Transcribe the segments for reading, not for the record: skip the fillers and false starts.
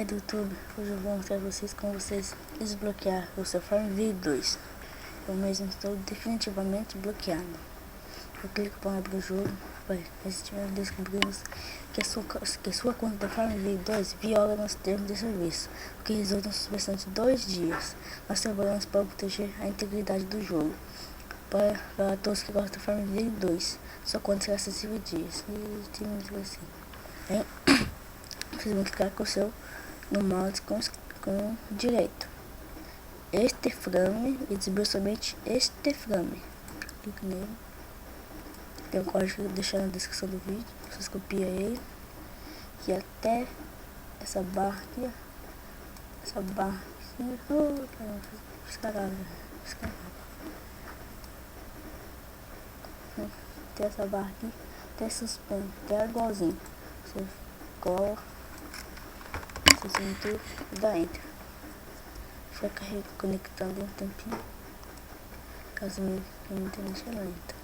do YouTube, hoje eu vou mostrar pra vocês como vocês desbloquear o seu Farmville 2. Eu mesmo estou definitivamente bloqueado. Eu clico para abrir o jogo, mas tiver descobrimos que a sua conta da Farmville 2 viola nosso termo de serviço, o que resulta em suspensão de 2 dias. Nós trabalhamos para proteger a integridade do jogo. Para todos que gostam da Farmville 2, sua conta será acessível dias. E tem muito assim. Vocês vão clicar com o seu no mouse com direito este frame e desbloquear somente este frame. Clique nele. Tem um código que eu vou deixar na descrição do vídeo. Vocês copiam ele e até essa barra aqui, tem essa barra aqui, até suspende, até igualzinho. Você cola, você sentiu e dá enter. Fica conectando um tempinho, caso minha internet é lenta.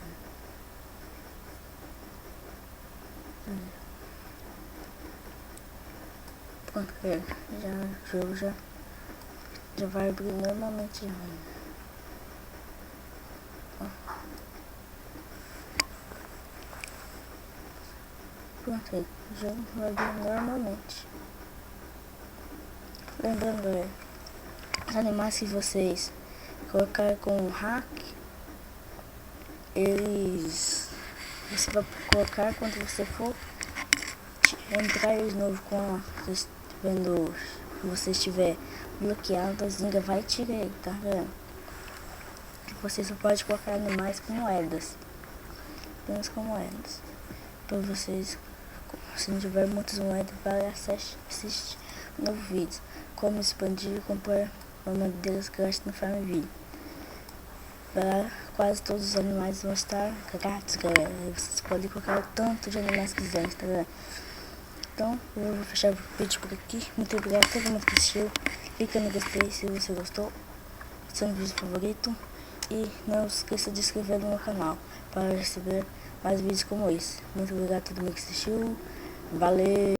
Pronto, o jogo já vai abrir normalmente. Pronto, o jogo vai abrir normalmente. Lembrando, galera, os animais que vocês colocarem com o hack, você vai colocar quando você for entrar de novo quando você estiver bloqueado, a Zinga vai tirar ele, tá vendo? Você só pode colocar animais com moedas, apenas com moedas. Para vocês, se não tiver muitas moedas, vai assistir um novo vídeo, como expandir e comprar uma delas grátis no Farmville. Quase todos os animais vão estar grátis, galera. Vocês podem colocar o tanto de animais que quiserem, tá vendo? Então, eu vou fechar o vídeo por aqui. Muito obrigado a todo mundo que assistiu. Clica no gostei se você gostou, seu vídeo favorito. E não esqueça de se inscrever no meu canal para receber mais vídeos como esse. Muito obrigado a todo mundo que assistiu. Valeu!